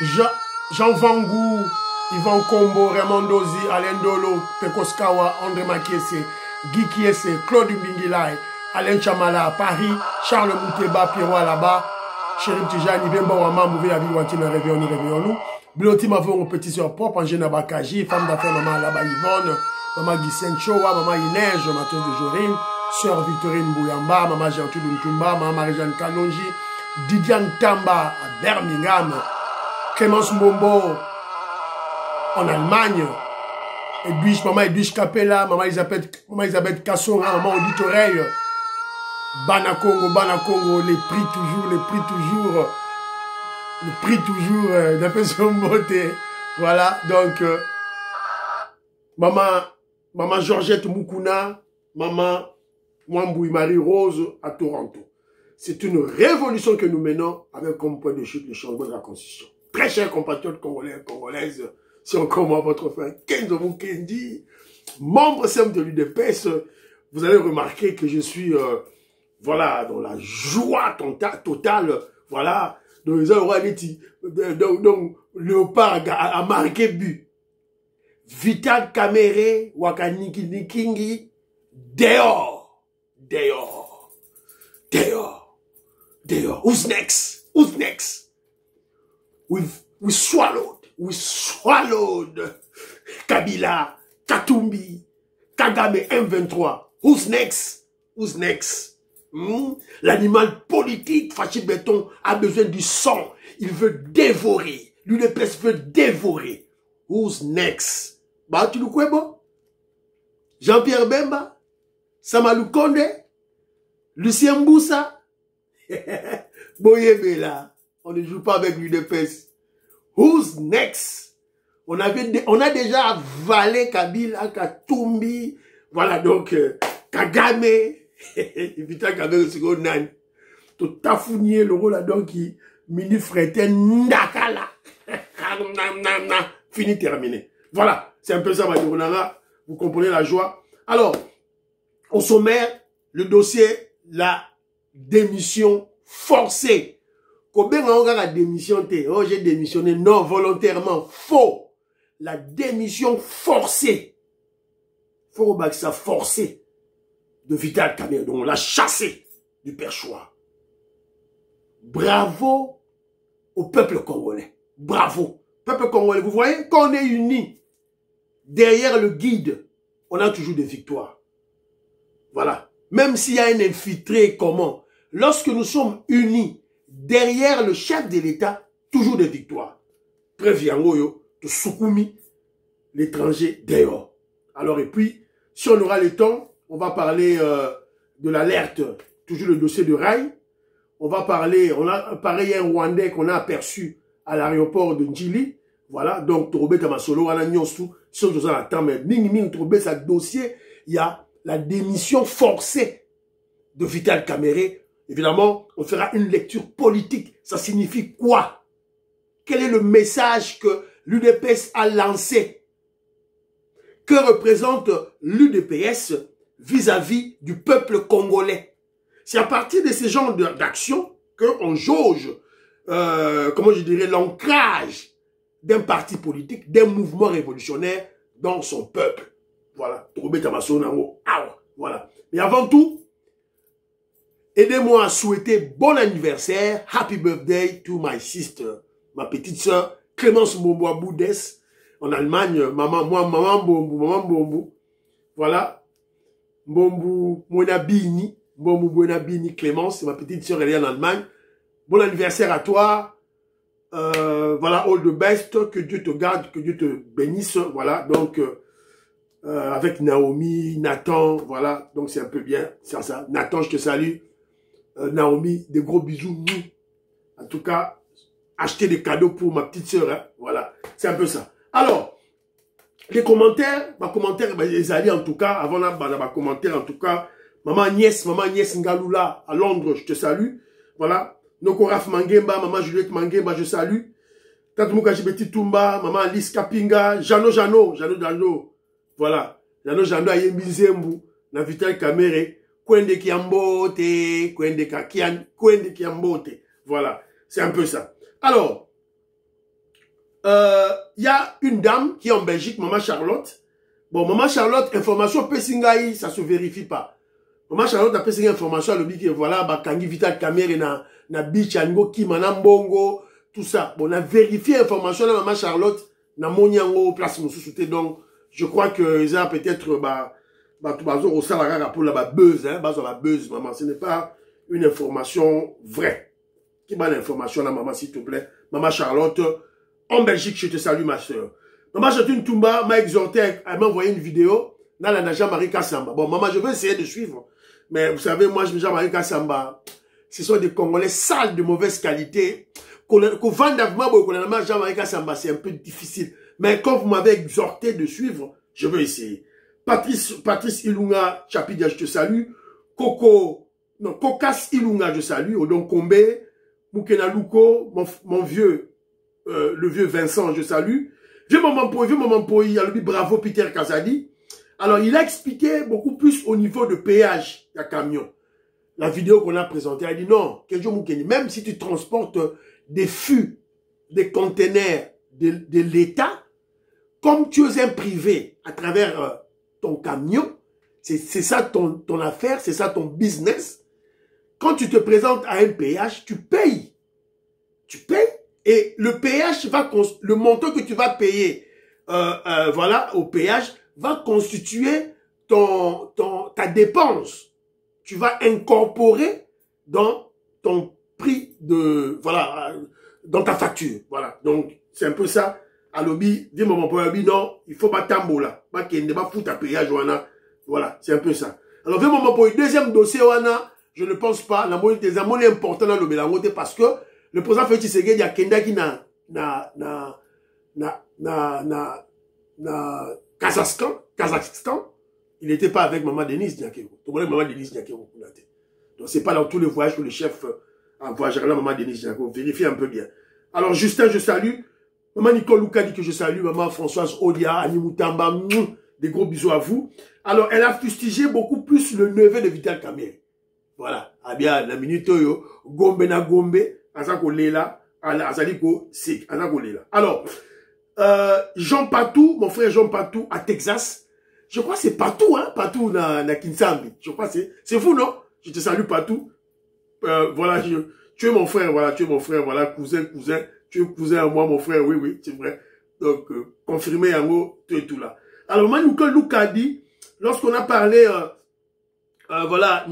Jean Vangou, Yvan Combo, Raymond Dozi, Alain Dolo, Pekoskawa, André Makiese, Guy Kiese, Claude Mbingilai, Alain Chamala, Paris, Charles Mouteba, Pierrot là-bas, Chérif Tijani, Bemba Wama, Mouvé Abiwantina, Réveillons-nous. Biloti Mavon, petit sœur propre, Angène Abakaji, femme d'affaires, maman là-bas Yvonne, maman Guissène Chowa, maman Inès, Matos de Jorine, sœur Victorine Bouyamba, maman Gertrude Ntumba, maman Marie-Jeanne Kalonji, Didiane Tamba à Birmingham, Clémence Mombo en Allemagne, maman Edwige Capella, maman Elisabeth Kassonga, maman Odite Oreille, Bana Congo, les prix toujours, d'après son beauté. Voilà, donc, maman Georgette Moukouna, maman Mwamboui Marie-Rose à Toronto. C'est une révolution que nous menons avec comme point de chute le changement de la Constitution. Très chers compatriotes congolais et congolaises, si encore moi votre frère Kenzo Mukendi, membre simple de l'UDPS, vous allez remarquer que je suis, voilà, dans la joie totale, voilà, donc Léopard a marqué but. Vital Kamere, Wakaniki Nikingi, dehors. Who's next? We swallowed Kabila, Katumbi, Kagame, M23. Who's next? L'animal politique, Fachi Béton, a besoin du sang. Il veut dévorer. L'UDPS veut dévorer. Who's next? Bah, tu le quoi, bon? Jean-Pierre Bemba? Samalou Konde? Lucien Mboussa? Boyebe là. On ne joue pas avec l'UDPS. Who's next? On a déjà avalé Kabila, Katumbi. Voilà, donc, Kagame. Évita Kagame, c'est qu'on a tout tafounier le rôle là, donc, qui mini frétait Ndakala. Fini, terminé. Voilà, c'est un peu ça, Madurunanga. Vous comprenez la joie. Alors, au sommaire, le dossier, la démission forcée. Combien on a la démission? Oh, j'ai démissionné. Non, volontairement. Faux. La démission forcée. Faut que ça forcé de Vital Kamerhe. Donc, on l'a chassé du perchoir. Bravo au peuple congolais. Bravo. Peuple congolais, vous voyez, quand on est unis derrière le guide, on a toujours des victoires. Voilà. Même s'il y a un infiltré, comment? Lorsque nous sommes unis derrière le chef de l'État, toujours des victoires. Preuve yangoyo, de Soukoumi, l'étranger dehors. Alors, et puis, si on aura le temps, on va parler de l'alerte, toujours le dossier de Rail. On va parler, on a pareil un Rwandais qu'on a aperçu à l'aéroport de Njili. Voilà, donc, Torobé Tamasolo, on a Nyonsu, si on a temps, mais Ming Torobé, sa dossier, il y a la démission forcée de Vital Kamerhe. Évidemment, on fera une lecture politique. Ça signifie quoi? Quel est le message que l'UDPS a lancé? Que représente l'UDPS vis-à-vis du peuple congolais? C'est à partir de ces genres d'actions qu'on jauge, comment je dirais, l'ancrage d'un parti politique, d'un mouvement révolutionnaire dans son peuple. Voilà. Voilà. Mais avant tout, aidez-moi à souhaiter bon anniversaire, happy birthday to my sister, ma petite sœur, Clémence Mbombo Boudès, en Allemagne, maman Mbombo, voilà, Mbombo Mwenabini, Clémence, ma petite sœur, elle est en Allemagne. Bon anniversaire à toi, voilà, all the best, que Dieu te garde, que Dieu te bénisse, voilà, donc, avec Naomi, Nathan, voilà, donc c'est un peu bien, c'est ça, Nathan, je te salue. Naomi, des gros bisous, nous. En tout cas, acheter des cadeaux pour ma petite sœur, hein. Voilà, c'est un peu ça. Alors, les commentaires, les alliés en tout cas, avant ma commentaire en tout cas, maman Agnès Ngalula à Londres, je te salue. Voilà, Noko Raf Mangemba, maman Juliette Mangemba, je salue. Tatmouka Jibeti Tumba, maman Alice Kapinga, Jano, voilà, Jano Ayembi Zembu, na Vital Kamerhe. Kwende Kiambote, Kwende Kiambote. Voilà, c'est un peu ça. Alors, y a une dame qui est en Belgique, Maman Charlotte. Bon, Maman Charlotte, information Pessingaï, ça se vérifie pas. Maman Charlotte a fait information, elle dit que voilà, Bakangi Vital Kamere na beach, Ango, Kimana Mbongo, tout ça. Bon, on a vérifié l'information de Maman Charlotte, na Monyango, place Moussouté. Donc, je crois que ils ont peut-être, au salaire pour la buzz, hein, la buzz, maman. Ce n'est pas une information vraie. Qui m'a l'information là, maman, s'il te plaît. Maman Charlotte, en Belgique, je te salue, ma soeur. Maman Chatune Toumba m'a exhorté, elle m'a envoyé une vidéo, dans la Jean-Marie Kassamba. Bon, maman, je vais essayer de suivre. Mais vous savez, moi, Jean-Marie Kassamba, ce sont des Congolais sales de mauvaise qualité. Qu'on vende avec Jean-Marie Kassamba, c'est un peu difficile. Mais quand vous m'avez exhorté de suivre, je vais essayer. Patrice Ilunga Chapidia, je te salue. Kokas Ilunga, je salue. Odon Kombe, Moukena Luko, mon vieux, le vieux Vincent, je salue. Vieux maman Poyi, alors bravo Peter Kazadi. Alors, il a expliqué beaucoup plus au niveau de péage, il y a camion. La vidéo qu'on a présentée, elle dit non, même si tu transportes des fûts, des conteneurs de l'État, comme tu es un privé à travers ton camion, c'est ça ton affaire, c'est ça ton business. Quand tu te présentes à un péage, tu payes. Tu payes et le péage le montant que tu vas payer voilà, au péage va constituer ta dépense. Tu vas incorporer dans ton prix de, voilà, dans ta facture. Voilà. Donc, c'est un peu ça. À l'obi, dis mon point, non, il faut pas tambo là. Pas qu'il ne va foutre à péage, voilà, c'est un peu ça. Alors, viens mon point, deuxième dossier, je ne pense pas, la monnaie des amonies important dans le Bélangote parce que le président Félix Tshisekedi, il y a Kenda qui Kazakhstan, il n'était pas avec Maman Denise Diakero. Tu connais Maman Denise Diakero. Donc, c'est pas dans tous les voyages où le chef a voyagé là, Maman Denise Diakero. Vérifiez un peu bien. Alors, Justin, je salue. Maman Nicole Luka dit que je salue. Maman Françoise Odia, Annie Moutamba, des gros bisous à vous. Alors, elle a fustigé beaucoup plus le neveu de Vital Kamere. Voilà. Ah bien, la minute, Gombe na Gombe, Azako Lela, Azaliko Sik, Azako Lela. Alors, Jean Patou, mon frère Jean Patou à Texas. Je crois que c'est Patou, hein, Patou na Kinsambi. Je crois que c'est vous, non? Je te salue Patou. Voilà, tu es mon frère, voilà, cousin. Tu es cousin à moi, mon frère, oui, c'est vrai. Donc, confirmé en gros, tu es tout là. Alors, Manouka Luka dit, lorsqu'on a parlé, voilà,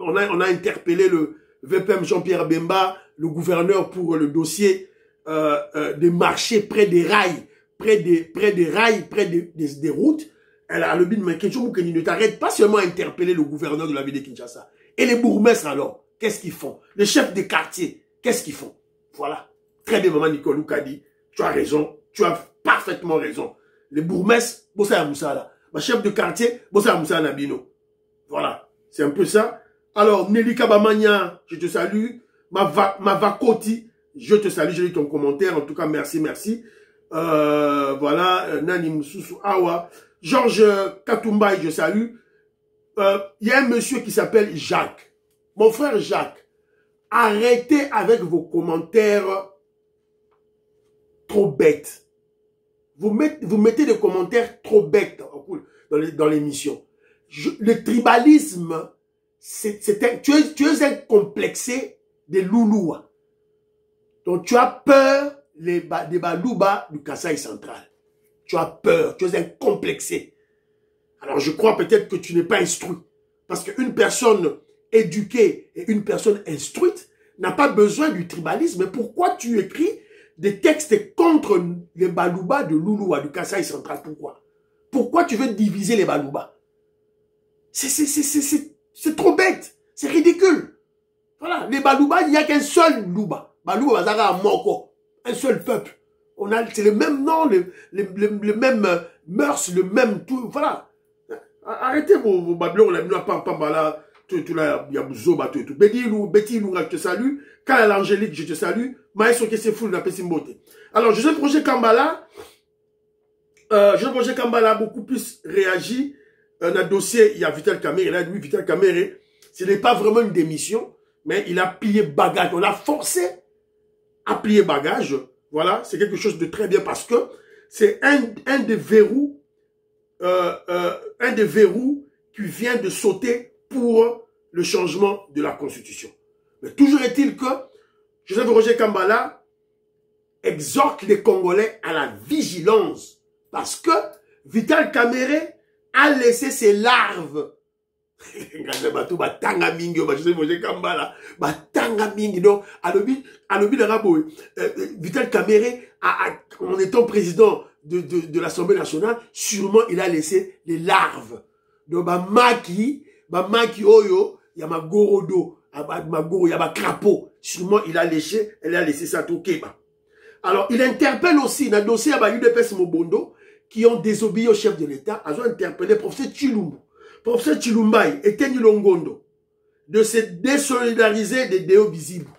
on a interpellé le VPM Jean-Pierre Bemba, le gouverneur pour le dossier des marchés près des rails, près des routes. Elle a le but, mais Kenchomoukeni ne t'arrête pas seulement à interpeller le gouverneur de la ville de Kinshasa. Et les bourgmestres alors, qu'est-ce qu'ils font? Les chefs de quartier, qu'est-ce qu'ils font? Voilà. Très bien, maman Nicole Luka dit, tu as raison, tu as parfaitement raison. Les bourgmestres, Bossa Moussala. Ma chef de quartier, Bossa Moussala Nabino. Voilà, c'est un peu ça. Alors, Nelly Kabamania, je te salue. Mavakoti, je te salue, j'ai lu ton commentaire. En tout cas, merci. Voilà, Nani Moussoussou Awa. Georges Katumbaï, je salue. Il y a un monsieur qui s'appelle Jacques. Mon frère Jacques, arrêtez avec vos commentaires trop bêtes. Vous mettez des commentaires trop bêtes dans l'émission. Le tribalisme, tu es un complexé des Louloua. Donc tu as peur des Balouba du Kasaï central. Tu as peur, tu es un complexé. Alors je crois peut-être que tu n'es pas instruit. Parce qu'une personne éduquée et une personne instruite n'a pas besoin du tribalisme. Mais pourquoi tu écris des textes contre les Balouba de Louloua, du Kasaï central? Pourquoi tu veux diviser les Balouba? C'est trop bête. C'est ridicule. Voilà. Les Balouba, il n'y a qu'un seul Louba. Balouba, Bazara, Moko. Un seul peuple. C'est le même nom, le même mœurs, le même tout. Voilà. Arrêtez vos babylons, là, là, tout là, il y a Bouzoba, tout. Betty Lunga, je te salue. Kala l'Angélique, je te salue. Maïso qui c'est fou, la Pessimbote. Alors, José Projet Kambala a beaucoup plus réagi. Dans le dossier, il y a Vital Kamere. Là, lui, Vital Kamere, ce n'est pas vraiment une démission, mais il a plié bagage. On l'a forcé à plier bagage. Voilà, c'est quelque chose de très bien parce que c'est un des verrous qui vient de sauter pour le changement de la Constitution. Mais toujours est-il que Joseph Roger Kambala exhorte les Congolais à la vigilance parce que Vital Kamerhe a laissé ses larves. Vital Kamerhe, en étant président de l'Assemblée nationale, sûrement il a laissé les larves. Donc, maki oyo, il y a ma gorodo, il y a ma crapaud. Sûrement il a laissé ça tout Keba. Alors, il interpelle aussi, dans le dossier à UDPS Mobondo, qui ont désobéi au chef de l'État, ils ont interpellé le professeur Chilumbu. Professeur Chilumbai et Kenny Longondo de se désolidariser de Deo Bizibu.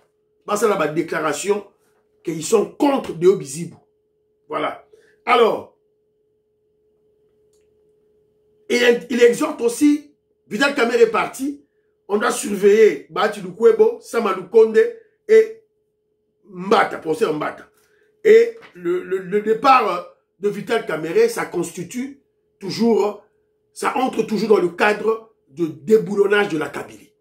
C'est la déclaration qu'ils sont contre Deo Bizibu. Voilà. Alors, il exhorte aussi, Vital Kamerhe est parti, on doit surveiller Bati Lukwebo, Samalou Konde et Mbata, professeur Mbata. Et le départ de Vital Kamerhe, ça constitue toujours, ça entre toujours dans le cadre de déboulonnage de la Kabylie.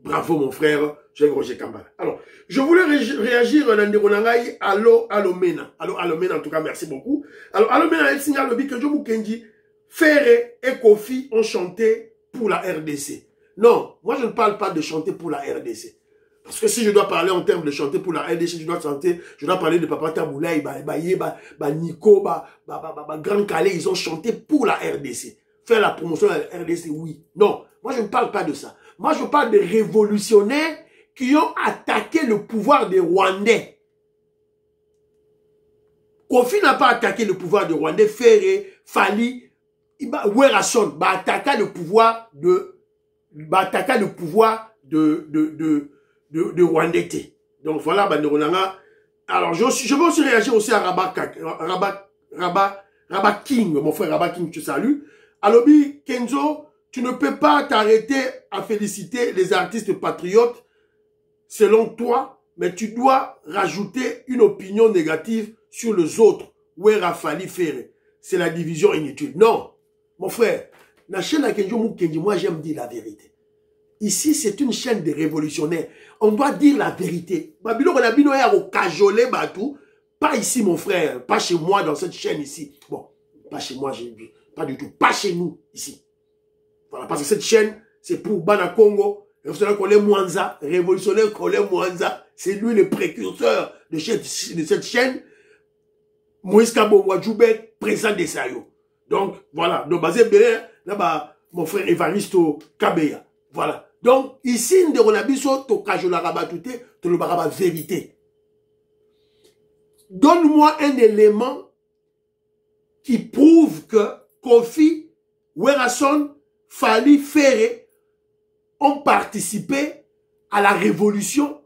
Bravo mon frère, Roger Kambala. Alors, je voulais réagir à Nanderonangai, Allo Mena. Allo Mena, en tout cas, merci beaucoup. Alors, Allo Mena, elle signale le que Jomo Kenji, Ferré et Kofi ont chanté pour la RDC. Non, moi je ne parle pas de chanter pour la RDC. Parce que si je dois parler en termes de chanter pour la RDC, je dois parler de Papa Taboulaye, Nico, Grand Calais, ils ont chanté pour la RDC. Faire la promotion de la RDC, oui. Non, moi je ne parle pas de ça. Moi je parle des révolutionnaires qui ont attaqué le pouvoir des Rwandais. Kofi n'a pas attaqué le pouvoir des Rwandais, Ferré, Fali, Werrason, attaqué le pouvoir de Rwandais. Donc voilà, alors je veux aussi réagir aussi à Rabat King, mon frère Rabat King, tu salues. Alobi, Kenzo, tu ne peux pas t'arrêter à féliciter les artistes patriotes selon toi, mais tu dois rajouter une opinion négative sur les autres. Wera Fali Ferré. C'est la division inutile. Non, mon frère, la chaîne à Kenzo Mukendi, moi j'aime dire la vérité. Ici, c'est une chaîne de révolutionnaires. On doit dire la vérité. Pas ici, mon frère. Pas chez moi, dans cette chaîne ici. Bon, pas chez moi, pas du tout. Pas chez nous, ici. Voilà, parce que cette chaîne, c'est pour Bana Congo, révolutionnaire Kole Mwanza, révolutionnaire Kole Mwanza. C'est lui le précurseur de cette chaîne. Moïse Kabo Wadjoubek, président de Sayo. Donc, voilà. Donc, basé bien, là-bas, mon frère Evaristo Kabeya. Voilà. Donc, ici, on a biso, to kajola rabatouté, to le baraba vérité. Donne-moi un élément qui prouve que Kofi, Werrason, Fali, Ferré ont participé à la révolution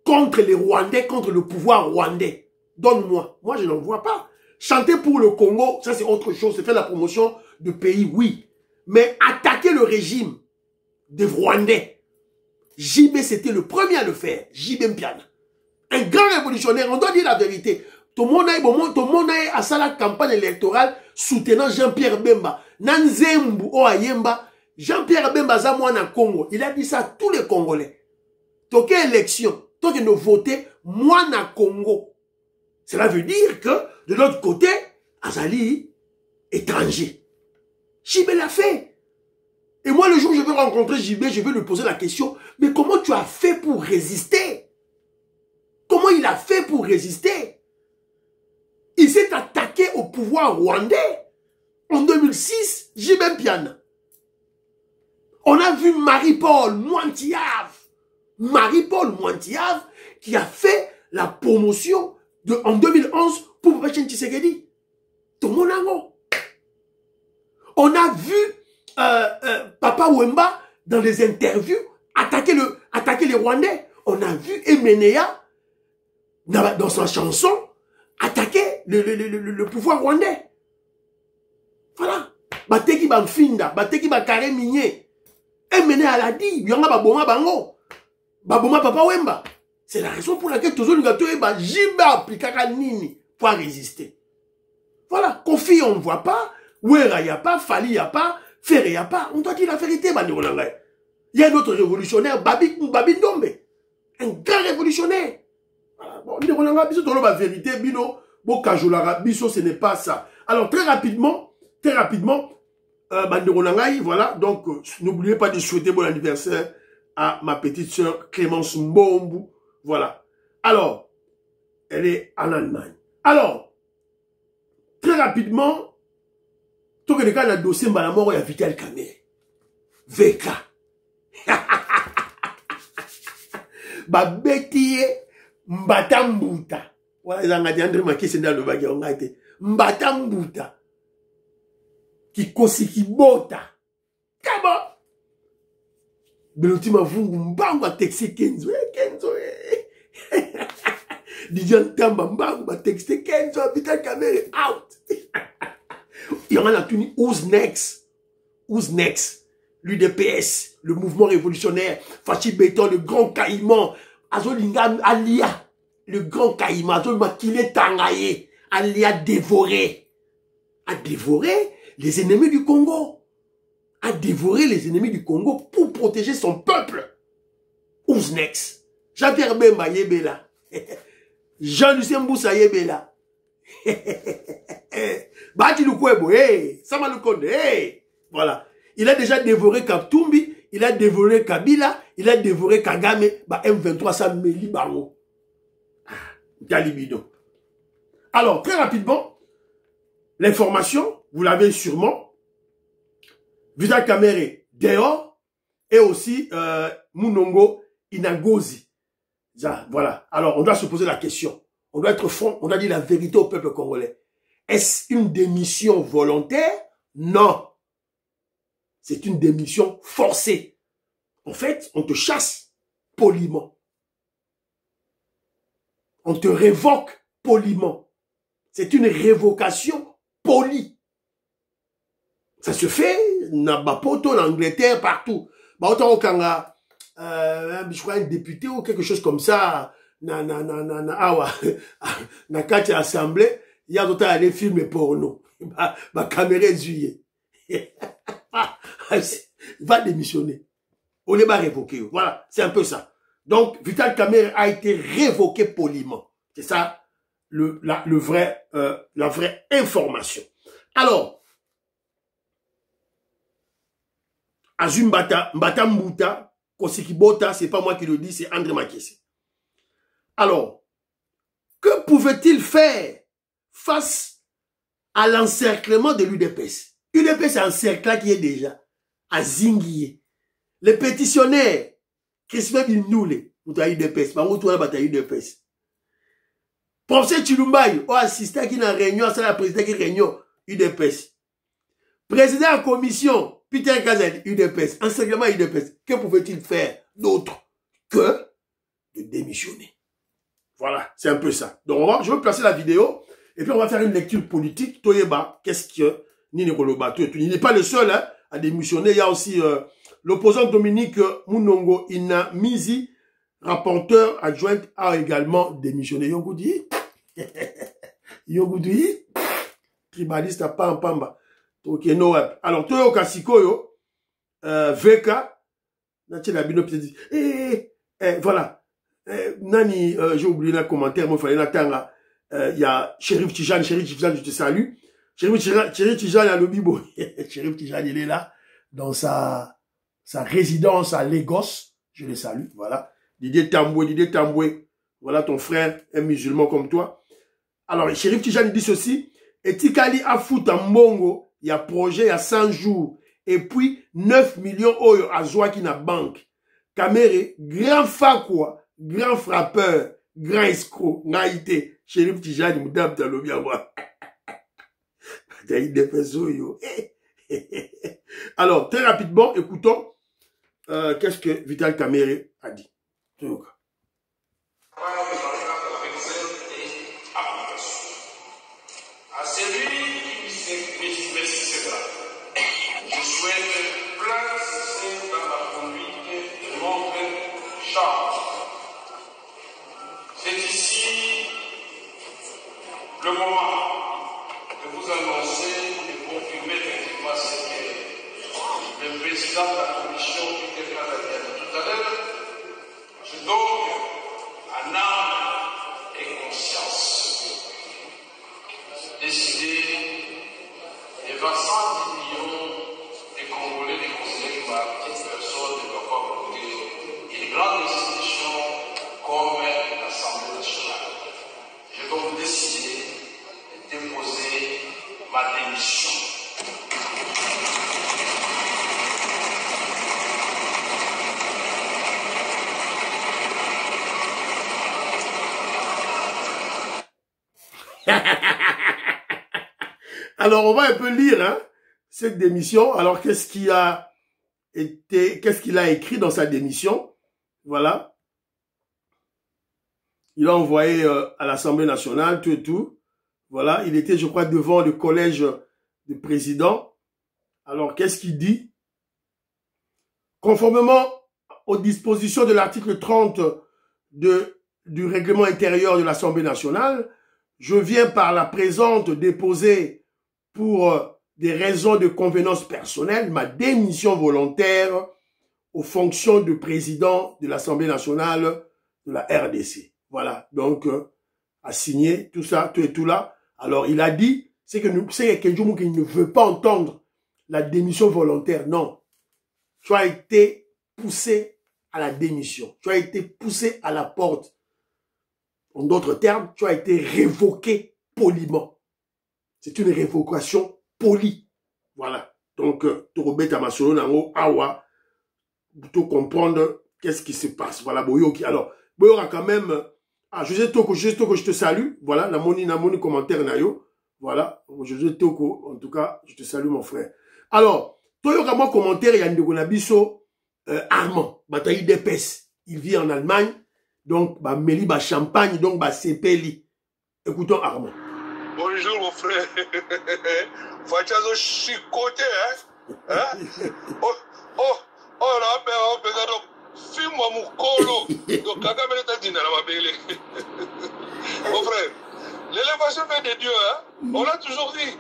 contre les Rwandais, contre le pouvoir rwandais. Donne-moi. Moi, je n'en vois pas. Chanter pour le Congo, ça c'est autre chose. C'est faire la promotion de pays, oui. Mais attaquer le régime des Rwandais, JB c'était le premier à le faire. JB Mpiana. Un grand révolutionnaire, on doit dire la vérité. Tout le monde a à sa campagne électorale soutenant Jean-Pierre Bemba. Nanzembu o Ayemba. Jean-Pierre Bemba Zamouana Congo. Il a dit ça à tous les Congolais. Toke élection, toke de voter, moi na Congo. Cela veut dire que, de l'autre côté, Azali, étranger. JB l'a fait. Et moi, le jour où je vais rencontrer JB, je vais lui poser la question, mais comment tu as fait pour résister? Comment il a fait pour résister? Il s'est attaqué au pouvoir rwandais. En 2006, JB Mpiana. On a vu Marie-Paul Mwantiave. Marie-Paul Mwantiave qui a fait la promotion en 2011 pour Papa Tshisekedi. Tout le monde a. On a vu Papa Wemba dans les interviews attaquer les Rwandais. On a vu Emenea dans sa chanson attaquer le pouvoir rwandais. Voilà. Bateki Bamfinda, Bateki Bakare Minier. Emenea l'a dit, Yanga Baboma Bango. Baboma Papa Wemba. C'est la raison pour laquelle toujours le gâteau est bas. Jibe appliquera nini pour résister. Voilà. Kofi, on ne voit pas. Ouera, il n'y a pas. Fali, il n'y a pas. Ferré, il n'y a pas. On doit dire la vérité, Bandironangay. Il y a un autre révolutionnaire, Babi Ndombe. Un grand révolutionnaire. Voilà. Bon, Bandironangay, biso tolo ba vérité, bino, bo kajolara, biso, ce n'est pas ça. Alors, très rapidement, Bandironangay, voilà. Donc, n'oubliez pas de souhaiter bon anniversaire à ma petite sœur Clémence Mbombu. Voilà. Alors, elle est en Allemagne. Alors, très rapidement, tout que les cas, le dossier Malamoro, il y a Vital Kamerhe. VK. Babetiye Mbatambuta. Voilà, ils ont dit André Maki, c'est dans le bagage, on a été. Mbatambuta. Qui kosiki bota. Kabo. Beloti mavungu mbangu a texte Kenzo. Kenzo. Didier Tamba mbangu a texte Kenzo. Vital Kamerhe out. Il y en a tenu who's next? Who's next? L'UDPS, le mouvement révolutionnaire, Fachi Béton, le grand caïman, Azolingam Alia, le grand caïman, Azolma Kile Tangaye, Alia dévoré. A dévoré les ennemis du Congo. A dévoré les ennemis du Congo pour protéger son peuple. Who's next? Jean-Pierre Bemba Yebela. Jean-Lucien Mboussa Yebela. Bati Lukwebo, hey, Sama Lukonde, hey. Voilà. Il a déjà dévoré Kaptumbi, il a dévoré Kabila, il a dévoré Kagame, bah M23 ça Meli Bango. Galibido. Alors, très rapidement, l'information, vous l'avez sûrement, Vital Kamerhe dehors, et aussi Munongo Inagozi. Voilà. Alors, on doit se poser la question. On doit être franc, on doit dire la vérité au peuple congolais. Est-ce une démission volontaire? Non. C'est une démission forcée. En fait, on te chasse poliment. On te révoque poliment. C'est une révocation polie. Ça se fait, Nabapoto, en Angleterre, partout. Bah, autant au Kanga, je crois un député ou quelque chose comme ça, na kati assemblée, il y a d'autres aller filmer porno. Bah, caméra juillet. Va démissionner. On n'est pas révoqué. Voilà, c'est un peu ça. Donc, Vital Kamerhe a été révoqué poliment. C'est ça la vraie information. Alors, Azumbata, Mbatambuta, Kosikibota, c'est pas moi qui le dis, c'est André Makessi. Alors, que pouvait-il faire face à l'encerclement de l'UDPS? L'UDPS est un cercle qui est déjà à Zinguier. Les pétitionnaires, Christophe Binoule, nous avons UDPS, par contre, nous avons UDPS. Professeur Chilumbaï, au assistant qui est en réunion, c'est la présidente qui est en réunion, UDPS. Président de commission, Peter Kazed, UDPS, enseignement UDPS. Que pouvait-il faire d'autre que de démissionner? Voilà, c'est un peu ça. Donc, je vais placer la vidéo, et puis on va faire une lecture politique. Toyeba, qu'est-ce que Nini Koloba, il n'est pas le seul hein, à démissionner. Il y a aussi l'opposant Dominique Munongo Inamizi, rapporteur adjoint, a également démissionné. Yogoudi, Yogoudi, tribaliste à Pampamba. Alors, Toyo Kasikoyo, VK, voilà. Nani, j'ai oublié le commentaire, moi, il fallait l'attendre. Il y a Chérif Tijane, je te salue. Chérif Tijane à l'Obibo. Chérif Tijane, il est là, dans sa résidence à Lagos. Je le salue, voilà. Didier Tamboué. Voilà ton frère, un musulman comme toi. Alors, Chérif Tijane, il dit ceci. Et Tikali a foutu en Bongo, il y a projet, il y a 100 jours. Et puis, 9 millions d'euros à Joaquin banque. Kamerhe, grand fakwa, grand frappeur, grand escroc, naïté. Chérif Tijani, moudab talobi à moi. Alors, très rapidement, écoutons qu'est-ce que Vital Kamerhe a dit. À celui qui s'exercera, je souhaite plein succès dans la conduite de notre charge. moi de vous annoncer, de confirmer effectivement ce que le président de la commission Peter Kazadi a dit tout à l'heure. Je donc, en âme et conscience, décidé devant 110 millions de Congolais, de considérer que ma petite personne ne doit pas bloquer une grande institution comme l'Assemblée nationale. J'ai donc décidé de déposer ma démission. Alors, on va un peu lire hein, cette démission. Alors, qu'est-ce qu'il a écrit dans sa démission? Voilà. Il a envoyé à l'Assemblée nationale, tout et tout. Voilà, il était, je crois, devant le collège du président. Alors, qu'est-ce qu'il dit? Conformément aux dispositions de l'article 30 du règlement intérieur de l'Assemblée nationale, je viens par la présente déposer pour des raisons de convenance personnelle ma démission volontaire aux fonctions de président de l'Assemblée nationale de la RDC. Voilà, donc a signé tout ça, tout et tout là. Alors il a dit, c'est Kenjo qui ne veut pas entendre la démission volontaire. Non, tu as été poussé à la démission. Tu as été poussé à la porte. En d'autres termes, tu as été révoqué poliment. C'est une révocation polie. Voilà. Donc, Torobet Amasolo Nango Awa, pour comprendre qu'est-ce qui se passe. Voilà, Boyoki. Alors, Boyoka quand même, José Toko, je te salue. Voilà, Namoni commentaire Nayo. Voilà, José Toko, en tout cas, je te salue mon frère. Alors, Toyoka moi commentaire, il y a Ndegonabiso, Armand, bataille d'épaisse. Il vit en Allemagne. Donc, bah, Méli, bah, Champagne, donc, bah, Sepeli. Écoutons Armand. Bonjour, mon frère. Fachazo chicoté, hein? On a fait donc, film-moi mon colo. Donc, Kagame est dit dans la mabélé. Mon frère, l'élévation vient de Dieu, hein? On l'a toujours dit.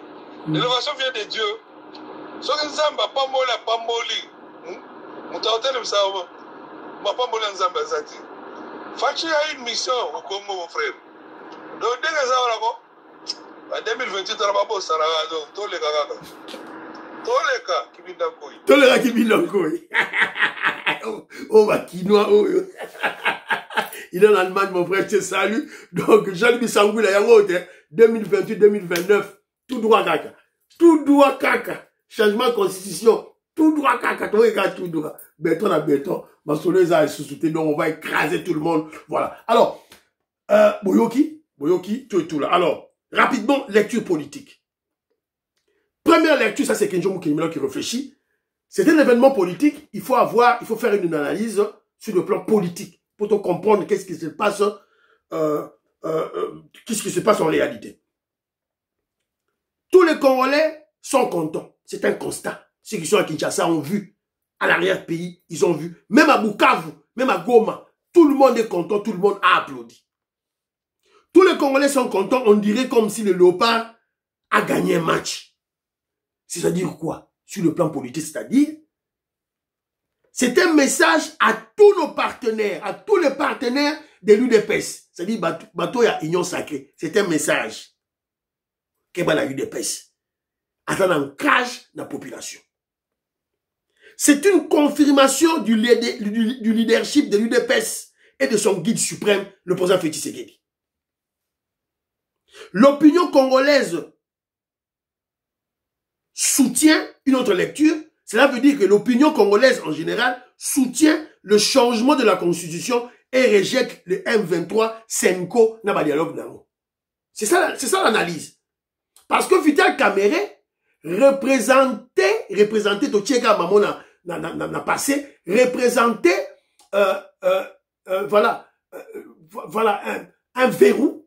L'élévation vient de Dieu. Ce que Nzamba, pas mola, pas moli. On t'a entendu ça, ma pas mola Nzamba Zati. Fachi a une mission au Congo, mon frère. Donc, dès que ça va, en 2028, on va pas s'arrêter. Donc, tous les cas qui viennent d'Ankoy. Tous les cas qui viennent d'Ankoy. Oh, bah, quinoa, oh. Il est en Allemagne, mon frère, je te salue. Donc, Jean-Louis Sangou, là, 2028, 2029, tout droit caca. Tout droit caca. Changement de constitution. Tout droit caca. Tout droit. Béton à béton. Ma soleil a sous-souté, donc on va écraser tout le monde. Voilà. Alors, Boyoki, tout là. Alors, rapidement, lecture politique. Première lecture, ça c'est Kenjo Moukimelo qui réfléchit. C'est un événement politique. Il faut faire une analyse sur le plan politique pour te comprendre qu'est-ce qui se passe, qu'est-ce qui se passe en réalité. Tous les Congolais sont contents. C'est un constat. Ceux qui sont à Kinshasa ont vu. À l'arrière-pays, ils ont vu. Même à Bukavu, même à Goma, tout le monde est content, tout le monde a applaudi. Tous les Congolais sont contents, on dirait comme si le Léopard a gagné un match. C'est-à-dire quoi? Sur le plan politique, c'est-à-dire, c'est un message à tous nos partenaires, à tous les partenaires de l'UDPS. C'est-à-dire, bateau ya union sacrée. C'est un message. Qu'est-ce que la UDPS? Attends, ancrage la population. C'est une confirmation du leadership de l'UDPS et de son guide suprême, le président Félix Tshisekedi. L'opinion congolaise soutient une autre lecture. Cela veut dire que l'opinion congolaise en général soutient le changement de la constitution et rejette le M23 Senko na ba dialogue nango. C'est ça l'analyse. Parce que Vital Kamerhe représentait Tocheka Mamona n'a passé, représentait voilà un verrou,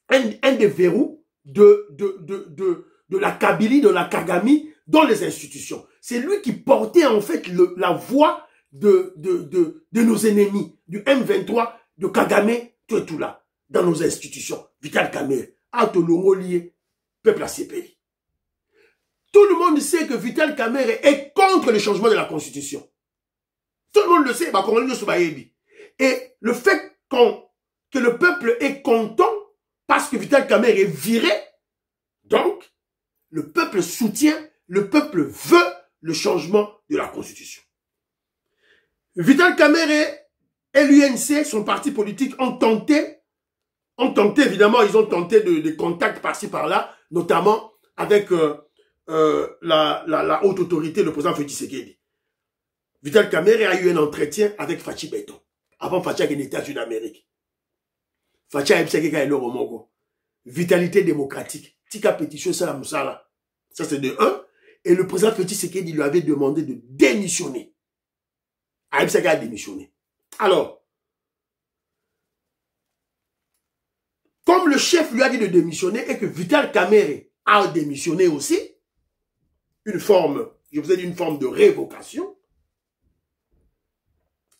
un des verrous de la Kabylie, de la Kagami dans les institutions. C'est lui qui portait en fait la voix de nos ennemis, du M23, de Kagame, tout là, dans nos institutions. Vital Kamerhe. à Tolongolier, peuple à CPI. Tout le monde sait que Vital Kamerhe est contre le changement de la Constitution. Tout le monde le sait. Et le fait que le peuple est content parce que Vital Kamerhe est viré, donc, le peuple soutient, le peuple veut le changement de la Constitution. Vital Kamerhe et l'UNC, son parti politique, ont tenté, évidemment, ils ont tenté de contacts par-ci par-là, notamment avec la haute autorité, le président Félix Tshisekedi. Vital Kamerhe a eu un entretien avec Fachi Beton, avant Fachi a gagné les États-Unis d'Amérique. Fachi a eu le Romogo. Vitalité démocratique. Tika pétition, ça la moussala. Ça c'est de 1. Et le président Félix Tshisekedi lui avait demandé de démissionner. Aïbsaka a démissionné. Alors, comme le chef lui a dit de démissionner et que Vital Kamerhe a démissionné aussi, une forme, je vous ai dit une forme de révocation,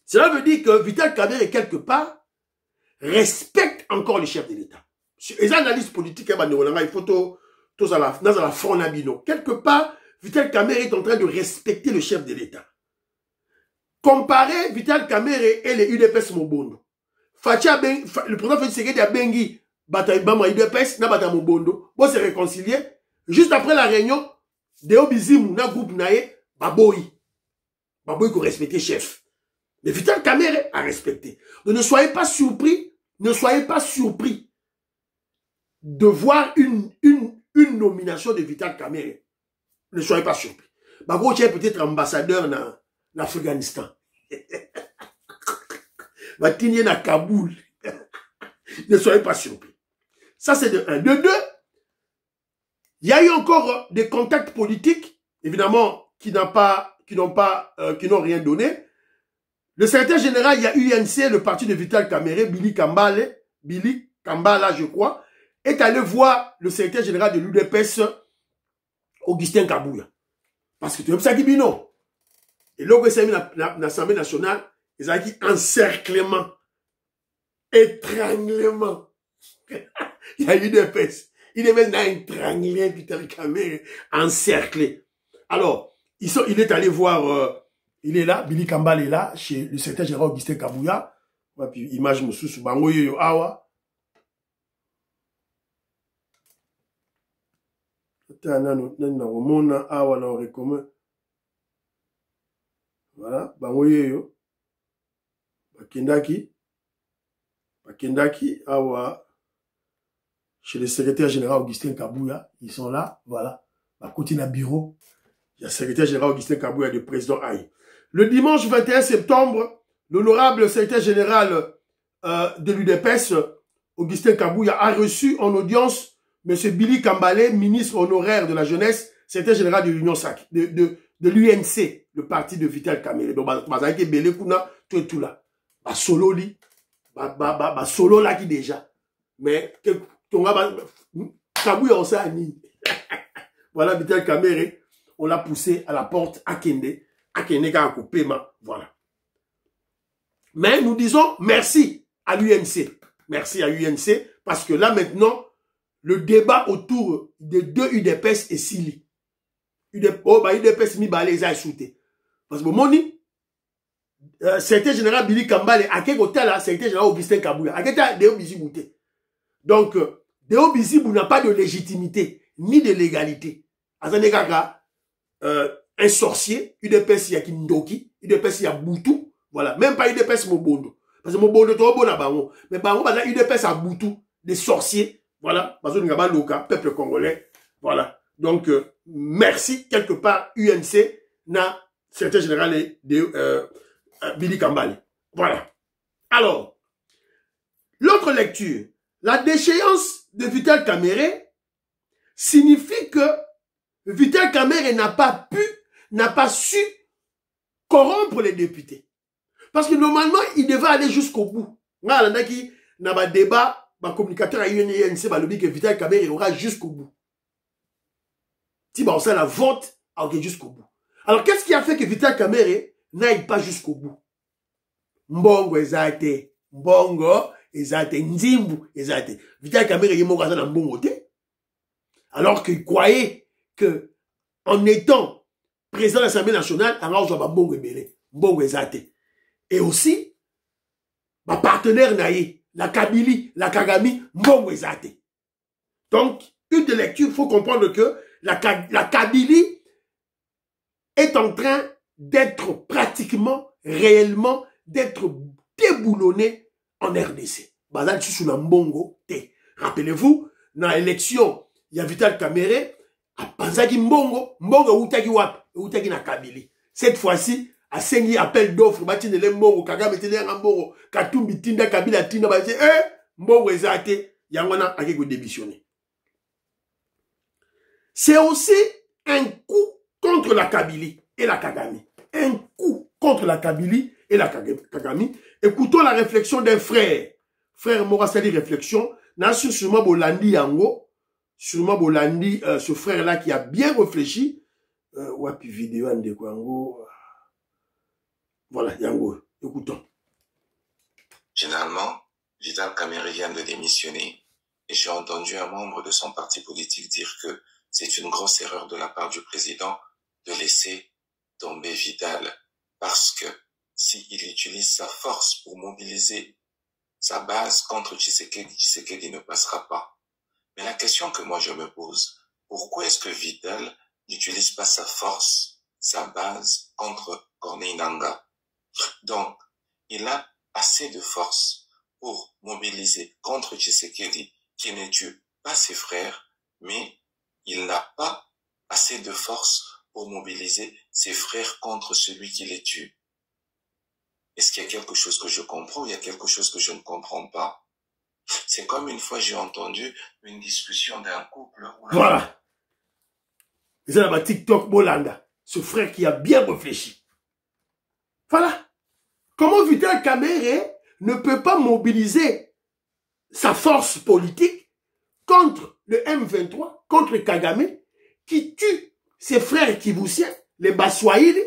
cela veut dire que Vital Kamerhe, quelque part, respecte encore le chef de l'État. Les analystes politiques, il faut tous à la front nabino. Quelque part, Vital Kamerhe est en train de respecter le chef de l'État. Comparer Vital Kamerhe et les UDPS Mobondo. Le président Félix Tshisekedi a bengi Bataïbama UDPS na Bata Mobondo. Bon, se réconcilier. Juste après la réunion, Deo Bizimu na groupe nae, Baboyi. Baboyi qu'on respectait chef. Mais Vital Kamerhe a respecté. Donc ne soyez pas surpris de voir une nomination de Vital Kamerhe. Ne soyez pas surpris. Bago est peut-être ambassadeur en Afghanistan. Batinier na Kaboul. Ne soyez pas surpris. Ça c'est de 1. De 2, il y a eu encore des contacts politiques, évidemment, qui n'ont rien donné. Le secrétaire général, il y a UNC, le parti de Vital Kamerhe, Billy Kambala, je crois, est allé voir le secrétaire général de l'UDPS, Augustin Kabouya. Parce que tu as ça qui dit non. Et là, c'est l'Assemblée nationale, ils ont dit encerclement, étranglement. Il y a l'UDPS. Il devait étrangler Vital Kamerhe, encerclé. Alors, il est allé voir... il est là, Billy Kambal est là, chez le secrétaire général Augustin Kabouya. Et puis, image Moussous, Bangoyo Awa. Voilà, Bangoyo. Bakendaki, Awa. Chez le secrétaire général Augustin Kabouya. Ils sont là, voilà. À côté d'un bureau. Il y a le secrétaire général Augustin Kabouya, le président Aïe. Le dimanche 21 septembre, l'honorable secrétaire général de l'UDPS, Augustin Kabouya, a reçu en audience M. Billy Kambale, ministre honoraire de la jeunesse, secrétaire général de l'Union Sacrée, de l'UNC, le parti de Vital Kamerhe. Donc, Bazaki Belé Kuna, tout là. Solo li, solo là qui déjà. Mais, Kabouya, on sait voilà, Vital Kamerhe, on l'a poussé à la porte à Kende. Voilà. Mais nous disons merci à l'UNC. Merci à l'UNC parce que là maintenant, le débat autour des deux UDPS est sili. UDPS mi balé a shooté. Parce que moni, secrétaire général Billy Kambale, à quel côté là, secrétaire général Augustin Kabouya, à quel côté Deo Bizibu. Donc, Deo Bizibu n'a pas de légitimité, ni de légalité. Azanekaka, un sorcier, UDPS y a Kindoki, UDPS y a Boutou, voilà, même pas UDPS Mobondo. Parce que Mobondo to bon à Bango, mais Bango bah UDPS à Boutou, des sorciers, voilà, parce que nous avons loka, peuple congolais, voilà. Donc merci quelque part UNC na secrétaire général de Billy Kambale. Voilà. Alors, l'autre lecture, la déchéance de Vital Kamerhe signifie que Vital Kamerhe n'a pas su corrompre les députés. Parce que normalement, il devait aller jusqu'au bout. Il y a qui n'a pas débat, le communicateur à UNC va le dire que Vital Kamerhe aura jusqu'au bout. Si on sait la vote, ok, jusqu'au bout. Alors, qu'est-ce qui a fait que Vital Kamerhe n'aille pas jusqu'au bout? Mbongo ezate. Mbongo ezate, Nzimbu, ezate. Vital Kamerhe yemo kaza na mbongo te. Alors qu'il croyait que, en étant président de l'Assemblée nationale, en a mbongo ebele, mbongo ezate. Et aussi, ma partenaire naïe, la Kabylie, la Kagami, mbongo ezate. Donc, une de lecture, il faut comprendre que la Kabylie est en train d'être pratiquement, réellement, d'être déboulonnée en RDC. Bazal sous na mbongo te. Rappelez-vous, dans l'élection, il y a Vital Kamerhe, a Panzaki mbongo, mbongo outaki wap, outaki na Kabylie. Cette fois-ci, a sengi appel d'offre, batine le mbongo, Kagame tene mbongo, Katumbi tinda Kabila tinda, bazé, mbongo ezate, yangwana ake ko démissionner. C'est aussi un coup contre la Kabylie et la Kagame. Un coup contre la Kabylie et la Kagame. Écoutons la réflexion d'un frère. Frère Mora Sali réflexion. N'a sûrement Bolandi Yango. Sûrement Bolandi, ce frère-là qui a bien réfléchi. Wapi vidéo en Yango. Voilà, Yango. Écoutons. Finalement, Vital Kamerhe vient de démissionner. Et j'ai entendu un membre de son parti politique dire que c'est une grosse erreur de la part du président de laisser tomber Vital. Parce que s'il utilise sa force pour mobiliser sa base contre Tshisekedi, Tshisekedi ne passera pas. Mais la question que moi je me pose, pourquoi est-ce que Vital n'utilise pas sa force, sa base contre Corneille Nangaa? Donc, il a assez de force pour mobiliser contre Tshisekedi, qui ne tue pas ses frères, mais il n'a pas assez de force pour mobiliser ses frères contre celui qui les tue. Est-ce qu'il y a quelque chose que je comprends ou il y a quelque chose que je ne comprends pas? C'est comme une fois j'ai entendu une discussion d'un couple. Voilà. C'est là TikTok Bolanda, ce frère qui a bien réfléchi. Voilà. Comment Vital Kamerhe ne peut pas mobiliser sa force politique contre le M23, contre Kagame, qui tue ses frères kivusiens, les Baswahili.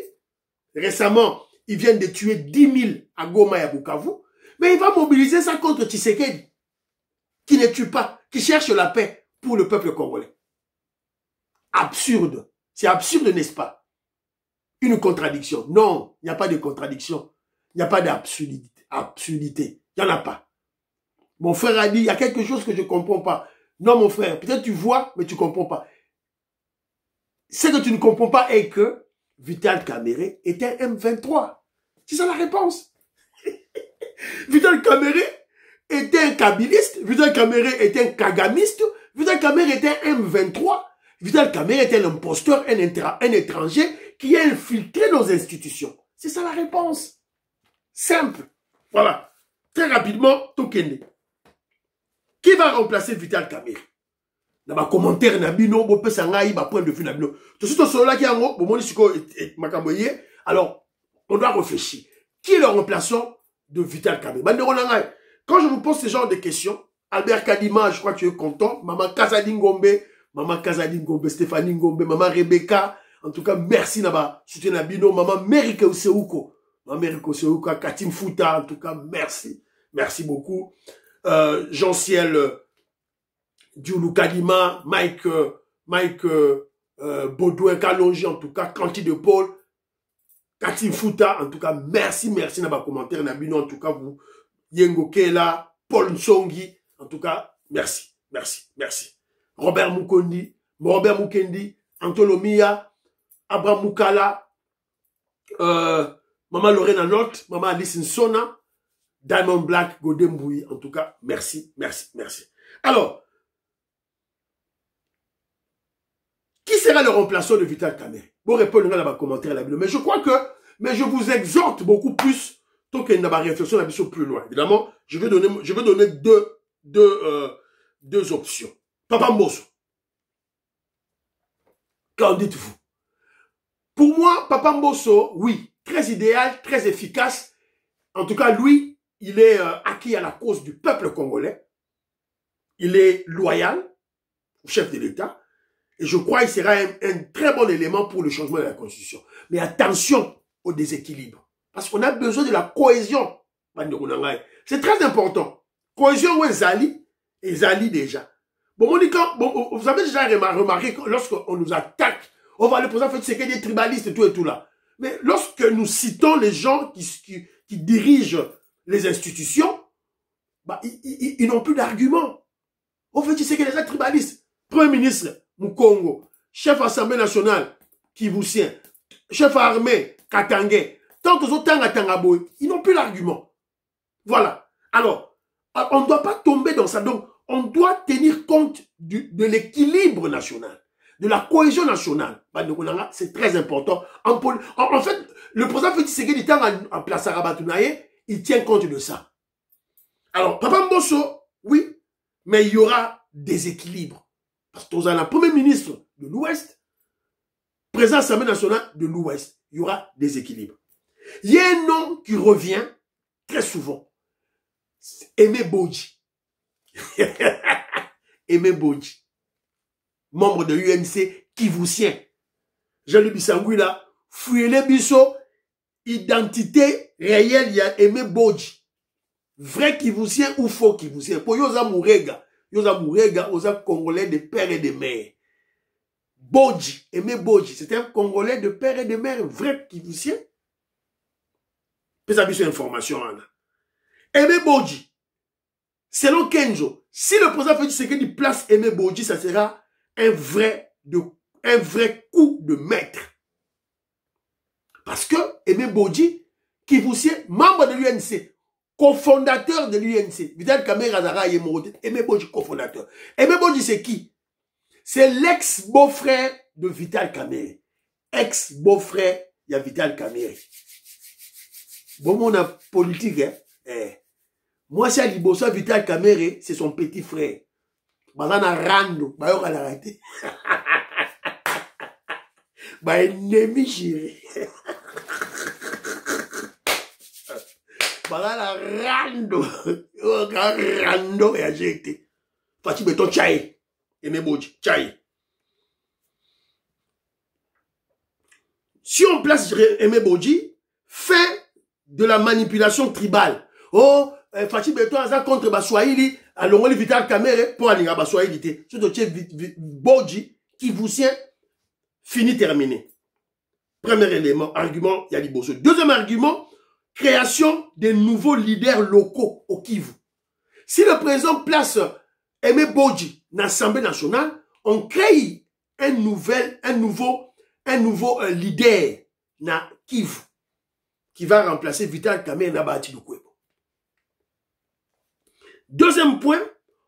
Récemment, ils viennent de tuer 10 000 à Goma et à Bukavu. Mais il va mobiliser ça contre Tshisekedi, qui ne tue pas, qui cherche la paix pour le peuple congolais. Absurde. C'est absurde, n'est-ce pas? Une contradiction. Non, il n'y a pas de contradiction. Il n'y a pas d'absurdité. Absurdité. Il n'y en a pas. Mon frère a dit, il y a quelque chose que je ne comprends pas. Non, mon frère, peut-être tu vois, mais tu ne comprends pas. Ce que tu ne comprends pas est que Vital Kamerhe est un M23. C'est ça la réponse. Vital Kamerhe est un kabiliste. Vital Kamerhe est un kagamiste. Vital Kamerhe est un M23. Vital Kamerhe est un imposteur, un étranger qui a infiltré nos institutions. C'est ça la réponse. Simple. Voilà. Très rapidement, Tokende. Qui va remplacer Vital Kamerhe? Dans ma commentaire, Nabino, Bopé Sangaï, ma point de vue, Nabino. Tout ce là qui est en haut, mon Siko et Makaboye. Alors, on doit réfléchir. Qui est le remplaçant de Vital Kamerhe? Quand je vous pose ce genre de questions, Albert Kadima, je crois que tu es content. Maman Kazadi Ngombe, Stéphanie Ngombe, Maman Rebecca. En tout cas, merci Naba, soutien Nabino, Maman Merike Oseuko. Maman Merike Oseuko, Katim Fouta. En tout cas, merci. Merci beaucoup. Jean-Ciel Dioulou Kadima, Mike Baudouin Kalonji, en tout cas, Kanti de Paul, Katim Fouta, en tout cas, merci dans ma commentaire, Nabino, en tout cas, vous, Yengo Kela, Paul Nsongi, en tout cas, merci. Robert Mukendi, Antolomia, Abraham Mukala, Maman Lorena Not, Maman Alice Nsona, Diamond Black, Godemboui, en tout cas, merci. Alors, qui sera le remplaçant de Vital Kamerhe? Bon, répondez dans ma commentaire la vidéo. Mais je crois que, je vous exhorte beaucoup plus, tant qu'il y a une réflexion plus loin. Évidemment, je vais donner deux options. Papa Mbosso. Qu'en dites-vous? Pour moi, Papa Mbosso, oui, très idéal, très efficace. En tout cas, lui, il est acquis à la cause du peuple congolais. Il est loyal au chef de l'État. Et je crois qu'il sera un très bon élément pour le changement de la Constitution. Mais attention au déséquilibre. Parce qu'on a besoin de la cohésion. C'est très important. cohésion, ouais, Zali déjà. Bon, vous avez déjà remarqué que lorsqu'on nous attaque, on va le président Félix Tshisekedi des tribalistes et tout là. Mais lorsque nous citons les gens qui dirigent les institutions, bah, ils n'ont plus d'arguments. On fait Tshisekedi des tribalistes. Premier ministre, Mukongo. Chef Assemblée nationale, Kivussien. Chef armée, Katangé. Tant que Zotanga Tangaboy, ils n'ont plus l'argument. Voilà. Alors, on ne doit pas tomber dans ça. Donc, on doit tenir compte de l'équilibre national, de la cohésion nationale. C'est très important. En fait, le président Félix Tshisekedi était en place à Rabatounaye, il tient compte de ça. Alors, Papa Mbosso, oui, mais il y aura des équilibres. Parce que vous avez le premier ministre de l'Ouest, président de l'Assemblée nationale de l'Ouest, il y aura des équilibres. Il y a un nom qui revient très souvent. Aimé Bodji. Aimé Bodji. Membre de l'UNC Kivussien. Jean-Louis Bissangouila, Fouillé Bisso, identité réelle, il y a Aimé Bodji. Vrai Kivussien ou faux Kivussien. Pour Yosa Mourega, Yosa Congolais de père et de mère. Bodji, Aimé Bodji, c'était un Congolais de père et de mère, vrai Kivussien. Puis ça a information, Anna. Aimé Bodji, selon Kenzo, si le président Félix Tshisekedi place Aimé Bodji, ça sera un vrai coup de maître. Parce que Aimé Bodji, Kivussien, membre de l'UNC, cofondateur de l'UNC, Vital Kamerhe Azara Yemorote, Aimé Bodji, cofondateur. Aimé Bodji, c'est qui? C'est l'ex-beau-frère de Vital Kamerhe. Ex-beau-frère, il y a Vital Kamerhe. Bon, on a politique, hein? Moi, c'est Alibosa Vital Kamerhe, c'est son petit frère. Bazana Rando, Bayo a arrêté. Bah, ennemi chéri. Bazana Rando. Rando et ajété. Fati Beto Tchaï. Aimé Bodji, Tchaï. Si on place Aimé Bodji, fait de la manipulation tribale. Oh, Fati Beto Aza contre Baswahili, alongoli Vital Kamerhe pour aller à Baswahili. Surtout Bodji, Kivussien, fini terminé. Premier élément, argument, Yali Bosso. Deuxième argument, création de nouveaux leaders locaux au Kivu. Si le président place Aimé Bodji dans l'Assemblée nationale, on crée un nouveau leader dans Kivu qui va remplacer Vital Kamerhe Nabati Lukwebo. Deuxième point,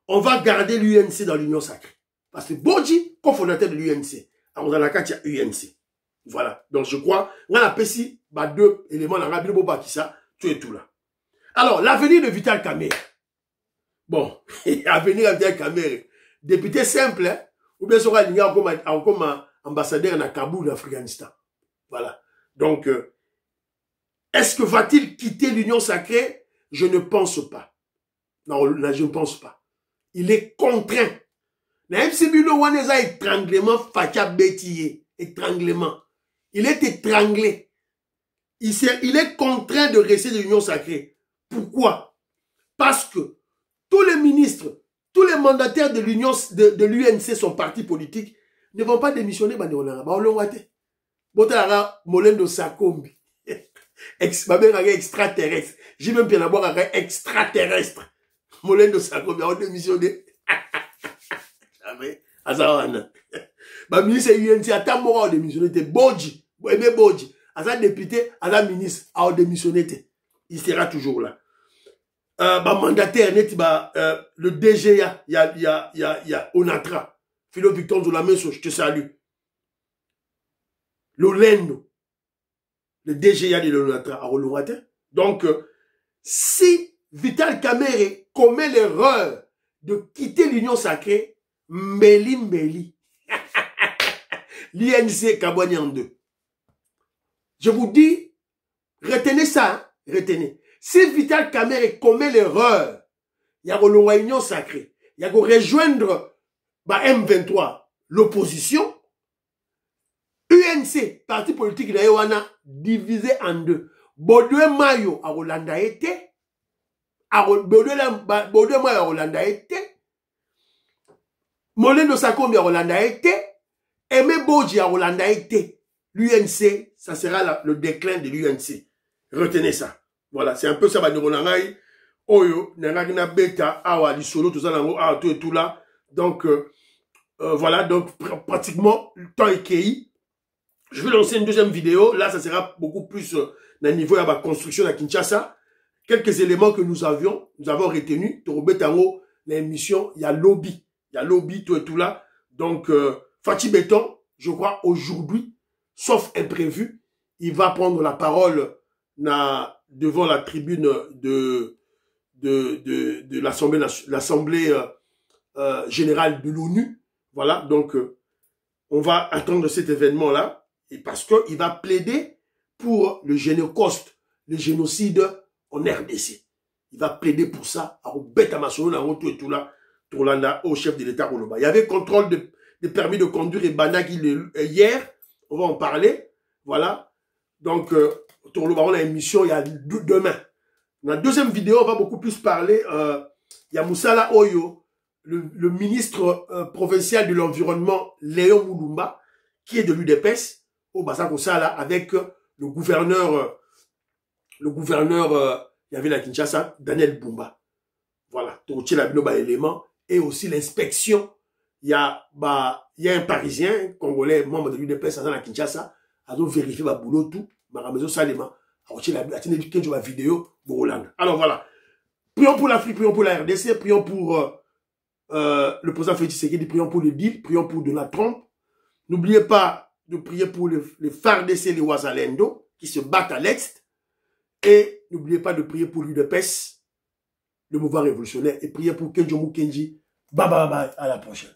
on va garder l'UNC dans l'Union sacrée. Parce que Bodji, cofondateur de l'UNC. Alors, dans la carte, il y a UNC. Voilà. Donc, je crois, on a apprécié deux éléments dans la Bible, tout et tout là. Alors, l'avenir de Vital Kamerhe. Bon, l'avenir de Vital Kamerhe. Député simple, hein, ou bien sera aligné comme ambassadeur à Kaboul, Afghanistan. Voilà. Donc, est-ce que va-t-il quitter l'Union sacrée? Je ne pense pas. Non, là, je ne pense pas. Il est contraint. Même si Bilo Waneza étranglement, Fatia Bétier, étranglement. Il est étranglé. Il est contraint de rester de l'Union sacrée. Pourquoi? Parce que tous les ministres, tous les mandataires de l'Union, de l'UNC, son parti politique, ne vont pas démissionner. Botara Molendo Sakombi. Extraterrestre. J'ai même bien avoir un extraterrestre. Molendo Sakombi a démissionné. Jamais. Azawana. Bah, ministre UNC a tant mort à démissionner. Bodji. Aimé Bodji. Aza député, Aza ministre a démissionné. Il sera toujours là. Bah, mandataire, le DGA, il y a Onatra. Philo Victor Zoulameso, je te salue. Lolendo. Le DGA de l'Onatra à Olouate. Donc, si Vital Kamerhe commet l'erreur de quitter l'Union sacrée, Mbeli. L'INC Kabouani en deux. Je vous dis, retenez ça, hein, retenez. Si Vital Kamerhe commet l'erreur, il y a l'Union sacrée, il y a rejoindre M23, l'opposition, UNC, parti politique d'Ayoana, divisé en deux. Baudouin Mayo à Rolanda été, Baudouin moi ya Rolanda été. Molendo Sakombi ya Rolanda été. Aimé Bodji ya Rolanda été. L'UNC, ça sera le déclin de l'UNC. Retenez ça. Voilà, c'est un peu ça, Rolanda. Oyo, Nangagina Beta, Awa, Lisolo, tout ça, tout et tout là. Donc, voilà, donc pratiquement, le temps est cueilli. Je vais lancer une deuxième vidéo. Là, ça sera beaucoup plus d'un niveau de la construction à Kinshasa. Quelques éléments que nous avons retenus. Torobetango, l'émission, il y a lobby, tout et tout là. Donc, Fatih Béton, je crois, aujourd'hui, sauf imprévu, il va prendre la parole devant la tribune de l'Assemblée générale de l'ONU. Voilà, donc on va attendre cet événement-là, et parce qu'il va plaider pour le génocide en RDC. Il va plaider pour ça, à Robert Amasono, tout et tout là, au chef de l'État Koloba. Il y avait contrôle de permis de conduire et Banaki hier, on va en parler, voilà. Donc, on a une émission, il y a demain. Dans la deuxième vidéo, on va beaucoup plus parler, il y a Moussala Oyo, le ministre provincial de l'environnement, Léon Moulumba, qui est de l'UDPS, au Basako Sala, avec le gouverneur, il y avait la Kinshasa, Daniel Bumba. Voilà, tout élément. Et aussi l'inspection, il y a un Parisien, un Congolais, membre de l'UDPS, à la Kinshasa, a donc vérifié ma boulot tout, ma ramaison salima. Alors voilà. Prions pour l'Afrique, prions pour la RDC, prions pour le président Félix Tshisekedi, prions pour le DIL, prions pour Donald Trump. N'oubliez pas de prier pour les FARDC, les Ouazalendo, qui se battent à l'Est. Et n'oubliez pas de prier pour l'UDPS, le mouvement révolutionnaire, et prier pour Kenji Mukenji. Bye bye bye, à la prochaine.